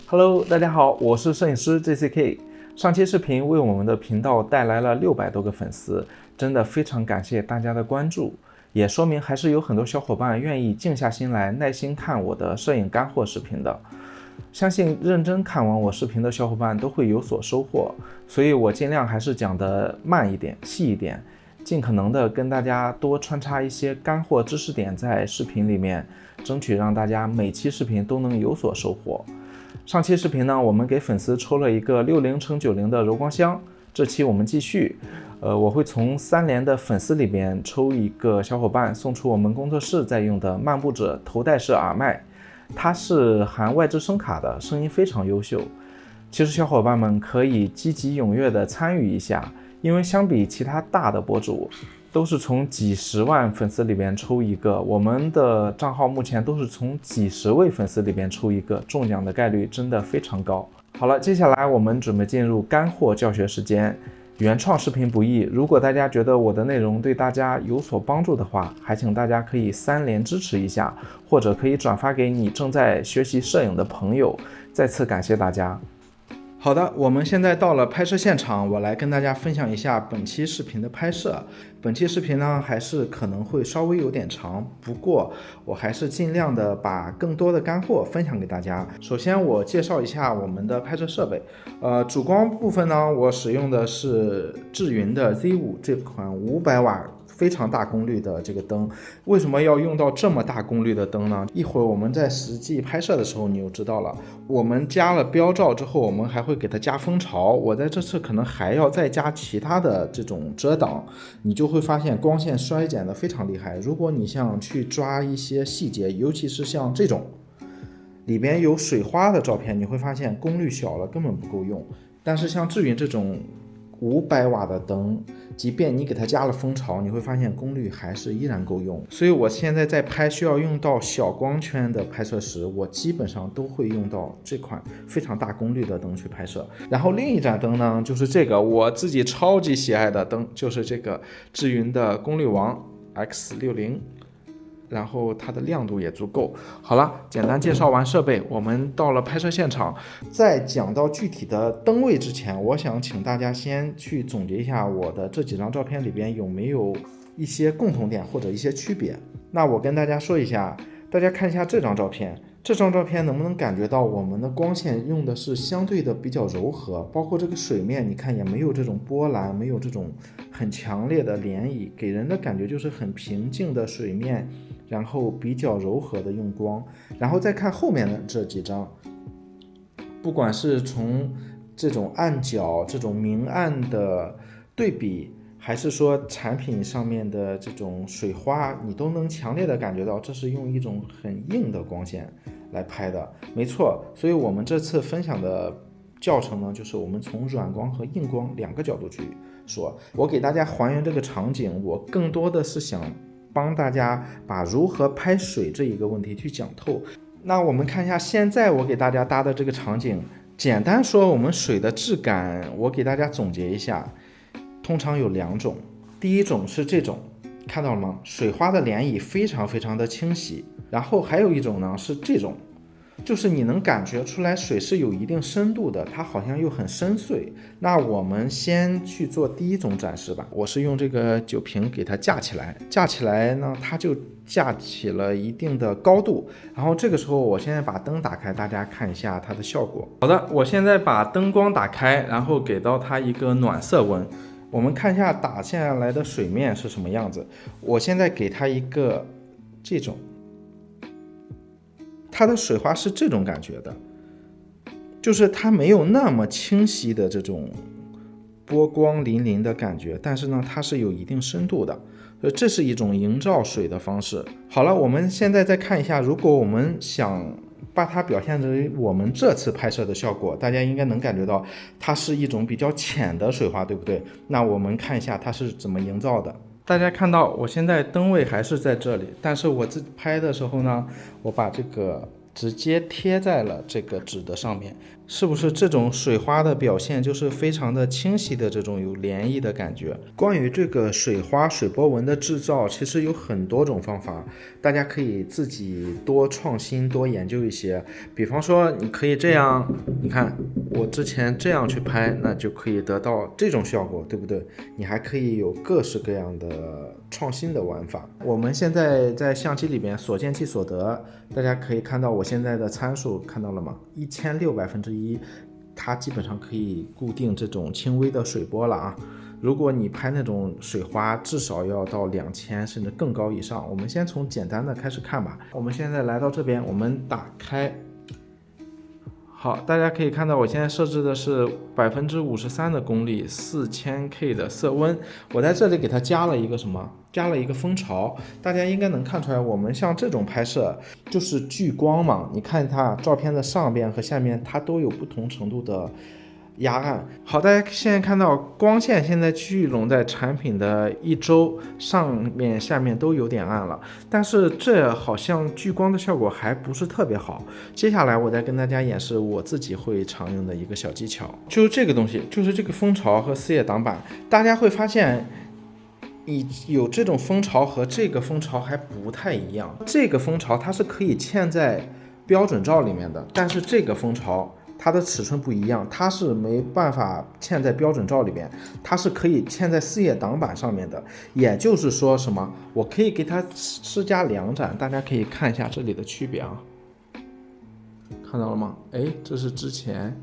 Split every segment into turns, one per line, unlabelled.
Hello， 大家好，我是摄影师 JCK。上期视频为我们的频道带来了600多个粉丝，真的非常感谢大家的关注，也说明还是有很多小伙伴愿意静下心来耐心看我的摄影干货视频的。相信认真看完我视频的小伙伴都会有所收获，所以我尽量还是讲得慢一点、细一点，尽可能的跟大家多穿插一些干货知识点在视频里面，争取让大家每期视频都能有所收获。上期视频呢，我们给粉丝抽了一个60×90的柔光箱，这期我们继续，我会从3连的粉丝里边抽一个小伙伴送出我们工作室在用的漫步者头戴式耳麦，它是含外置声卡的，声音非常优秀。其实小伙伴们可以积极踊跃的参与一下，因为相比其他大的博主，都是从几十万粉丝里边抽一个，我们的账号目前都是从几十位粉丝里边抽一个，中奖的概率真的非常高。好了，接下来我们准备进入干货教学时间。原创视频不易，如果大家觉得我的内容对大家有所帮助的话，还请大家可以3连支持一下，或者可以转发给你正在学习摄影的朋友。再次感谢大家。好的，我们现在到了拍摄现场，我来跟大家分享一下本期视频的拍摄。本期视频呢，还是可能会稍微有点长，不过我还是尽量的把更多的干货分享给大家。首先我介绍一下我们的拍摄设备，主光部分呢，我使用的是智云的 Z5 这款500瓦非常大功率的这个灯。为什么要用到这么大功率的灯呢？一会儿我们在实际拍摄的时候你就知道了。我们加了标罩之后，我们还会给它加蜂巢，我在这次可能还要再加其他的这种遮挡，你就会发现光线衰减的非常厉害。如果你想去抓一些细节，尤其是像这种里边有水花的照片，你会发现功率小了根本不够用。但是像智云这种500瓦的灯，即便你给它加了蜂巢，你会发现功率还是依然够用。所以我现在在拍需要用到小光圈的拍摄时，我基本上都会用到这款非常大功率的灯去拍摄。然后另一盏灯呢，就是这个我自己超级喜爱的灯，就是这个智云的功率王 X60，然后它的亮度也足够。好了，简单介绍完设备，我们到了拍摄现场。在讲到具体的灯位之前，我想请大家先去总结一下我的这几张照片里边有没有一些共同点或者一些区别。那我跟大家说一下，大家看一下这张照片，这张照片能不能感觉到我们的光线用的是相对的比较柔和，包括这个水面，你看也没有这种波澜，没有这种很强烈的涟漪，给人的感觉就是很平静的水面，然后比较柔和的用光。然后再看后面的这几张，不管是从这种暗角、这种明暗的对比，还是说产品上面的这种水花，你都能强烈的感觉到这是用一种很硬的光线来拍的。没错，所以我们这次分享的教程呢，就是我们从软光和硬光2个角度去说。我给大家还原这个场景，我更多的是想帮大家把如何拍水这一个问题去讲透。那我们看一下现在我给大家搭的这个场景，简单说我们水的质感，我给大家总结一下，通常有2种。第一种是这种，看到了吗？水花的涟漪非常非常的清晰。然后还有一种呢是这种，就是你能感觉出来水是有一定深度的，它好像又很深邃。那我们先去做第一种展示吧。我是用这个酒瓶给它架起来，架起来呢，它就架起了一定的高度。然后这个时候我现在把灯打开，大家看一下它的效果。好的，我现在把灯光打开，然后给到它一个暖色温。我们看一下打下来的水面是什么样子。我现在给它一个这种，它的水花是这种感觉的，就是它没有那么清晰的这种波光粼粼的感觉，但是呢它是有一定深度的，这是一种营造水的方式。好了，我们现在再看一下，如果我们想把它表现成我们这次拍摄的效果，大家应该能感觉到它是一种比较浅的水花，对不对？那我们看一下它是怎么营造的。大家看到我现在灯位还是在这里，但是我自己拍的时候呢，我把这个直接贴在了这个纸的上面。是不是这种水花的表现就是非常的清晰的这种有涟漪的感觉？关于这个水花水波纹的制造，其实有很多种方法，大家可以自己多创新多研究一些。比方说你可以这样，你看我之前这样去拍，那就可以得到这种效果，对不对？你还可以有各式各样的创新的玩法。我们现在在相机里边所见即所得，大家可以看到我现在的参数，看到了吗？1600%，它基本上可以固定这种轻微的水波了啊。如果你拍那种水花，至少要到2000甚至更高以上。我们先从简单的开始看吧。我们现在来到这边，我们打开。好，大家可以看到我现在设置的是53%的功率，4000K 的色温。我在这里给它加了一个什么？加了一个蜂巢。大家应该能看出来，我们像这种拍摄就是聚光嘛。你看它照片的上边和下面，它都有不同程度的压暗。好，大家现在看到光线现在聚拢在产品的一周，上面下面都有点暗了，但是这好像聚光的效果还不是特别好。接下来我再跟大家演示我自己会常用的一个小技巧，就是这个东西，就是这个蜂巢和4叶挡板。大家会发现你有这种蜂巢和这个蜂巢还不太一样，这个蜂巢它是可以嵌在标准照里面的，但是这个蜂巢它的尺寸不一样，它是没办法嵌在标准照里边，它是可以嵌在4叶挡板上面的。也就是说什么，我可以给它施加两盏，大家可以看一下这里的区别啊，看到了吗？这是之前，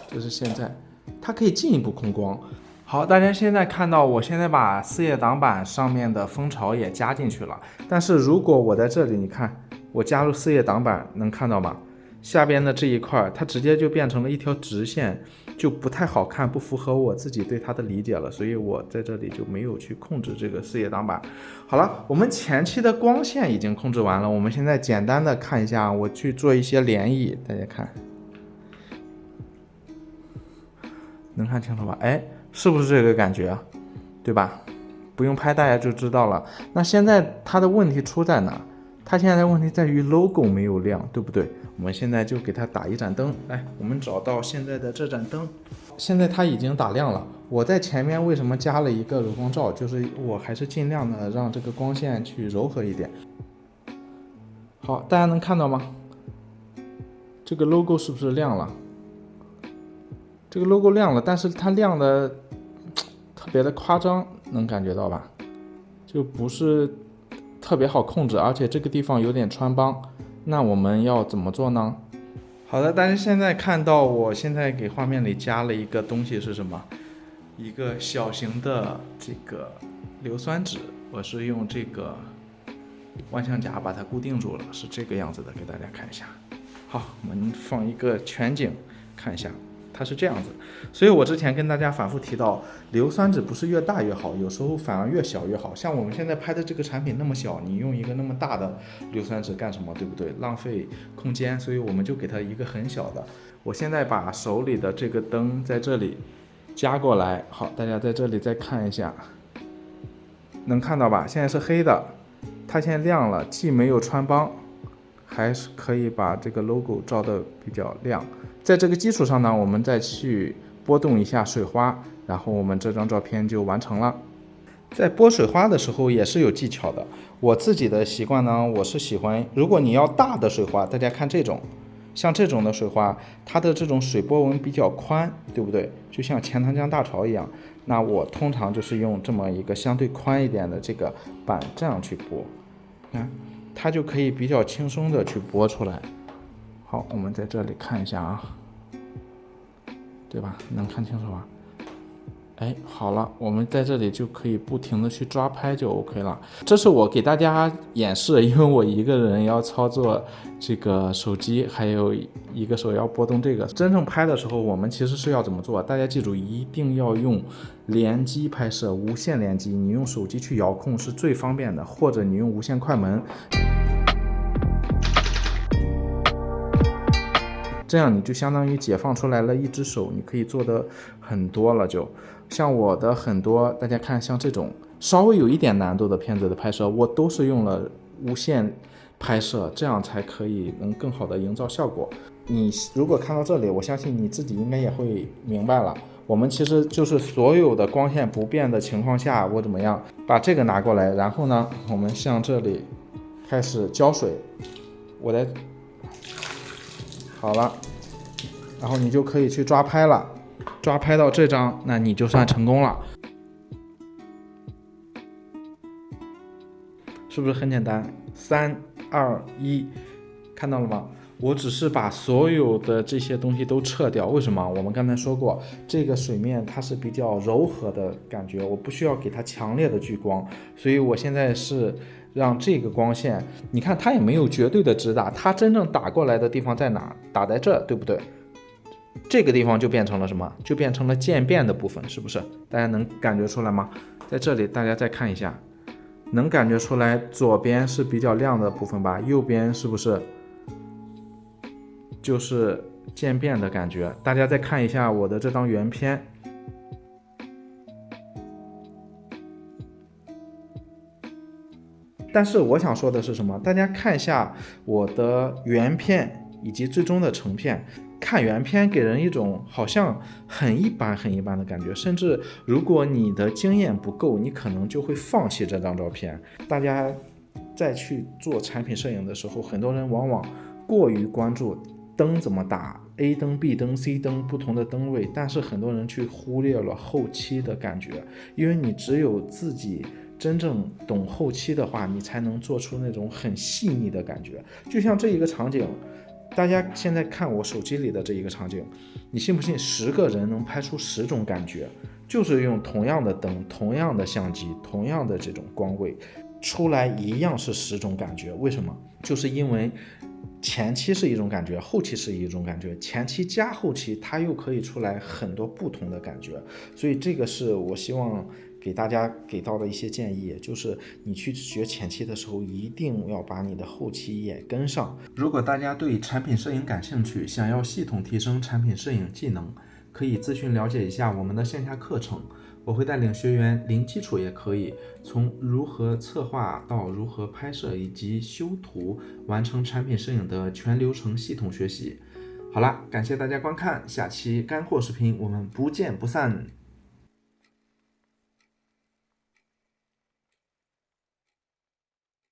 这是现在，它可以进一步控光。好，大家现在看到我现在把4叶挡板上面的蜂巢也加进去了，但是如果我在这里，你看我加入4叶挡板，能看到吗？下边的这一块它直接就变成了一条直线，就不太好看，不符合我自己对它的理解了，所以我在这里就没有去控制这个4叶挡板。好了，我们前期的光线已经控制完了，我们现在简单的看一下，我去做一些涟漪，大家看能看清楚吧？是不是这个感觉，对吧？不用拍大家就知道了。那现在它的问题出在哪？它现在的问题在于 logo 没有亮，对不对？我们现在就给它打一盏灯，来，我们找到现在的这盏灯，现在它已经打亮了。我在前面为什么加了一个柔光罩？就是我还是尽量的让这个光线去柔和一点。好，大家能看到吗？这个 logo 是不是亮了？这个 logo 亮了，但是它亮的特别的夸张，能感觉到吧？就不是特别好控制，而且这个地方有点穿帮。那我们要怎么做呢？好的，大家现在看到我现在给画面里加了一个东西是什么？一个小型的这个硫酸纸，我是用这个万向夹把它固定住了，是这个样子的，给大家看一下。好，我们放一个全景看一下。它是这样子，所以我之前跟大家反复提到，硫酸纸不是越大越好，有时候反而越小越好。像我们现在拍的这个产品那么小，你用一个那么大的硫酸纸干什么，对不对？浪费空间，所以我们就给它一个很小的。我现在把手里的这个灯在这里加过来，好，大家在这里再看一下，能看到吧？现在是黑的，它现在亮了，既没有穿帮，还是可以把这个 logo 照得比较亮。在这个基础上呢，我们再去拨动一下水花，然后我们这张照片就完成了。在拨水花的时候也是有技巧的。我自己的习惯呢，我是喜欢，如果你要大的水花，大家看这种，像这种的水花，它的这种水波纹比较宽，对不对？就像钱塘江大潮一样。那我通常就是用这么一个相对宽一点的这个板这样去拨，看它就可以比较轻松的去拨出来。好，我们在这里看一下啊，对吧？能看清楚吧？好了，我们在这里就可以不停的去抓拍就 OK 了。这是我给大家演示，因为我一个人要操作这个手机，还有一个手要拨动这个。真正拍的时候，我们其实是要怎么做？大家记住，一定要用联机拍摄，无线联机，你用手机去遥控是最方便的，或者你用无线快门。这样你就相当于解放出来了一只手，你可以做的很多了。就像我的很多，大家看像这种稍微有一点难度的片子的拍摄，我都是用了无线拍摄，这样才可以能更好的营造效果。你如果看到这里，我相信你自己应该也会明白了。我们其实就是所有的光线不变的情况下，我怎么样把这个拿过来，然后呢，我们向这里开始浇水。好了，然后你就可以去抓拍了，抓拍到这张，那你就算成功了，是不是很简单？3、2、1，看到了吗？我只是把所有的这些东西都撤掉，为什么？我们刚才说过，这个水面它是比较柔和的感觉，我不需要给它强烈的聚光，所以我现在是让这个光线，你看它也没有绝对的直打，它真正打过来的地方在哪？打在这，对不对？这个地方就变成了什么？就变成了渐变的部分，是不是？大家能感觉出来吗？在这里大家再看一下，能感觉出来左边是比较亮的部分吧，右边是不是就是渐变的感觉？大家再看一下我的这张原片，但是我想说的是什么？大家看一下我的原片以及最终的成片，看原片给人一种好像很一般很一般的感觉，甚至如果你的经验不够，你可能就会放弃这张照片。大家再去做产品摄影的时候，很多人往往过于关注灯怎么打， A 灯 B 灯 C 灯不同的灯位，但是很多人去忽略了后期的感觉，因为你只有自己真正懂后期的话，你才能做出那种很细腻的感觉。就像这一个场景，大家现在看我手机里的这一个场景，你信不信10个人能拍出10种感觉，就是用同样的灯、同样的相机、同样的这种光位，出来一样是10种感觉。为什么？就是因为前期是一种感觉，后期是一种感觉，前期加后期它又可以出来很多不同的感觉。所以这个是我希望给大家给到的一些建议，就是你去学前期的时候，一定要把你的后期也跟上。如果大家对产品摄影感兴趣，想要系统提升产品摄影技能，可以咨询了解一下我们的线下课程。我会带领学员零基础也可以，从如何策划到如何拍摄以及修图，完成产品摄影的全流程系统学习。好了，感谢大家观看，下期干货视频我们不见不散。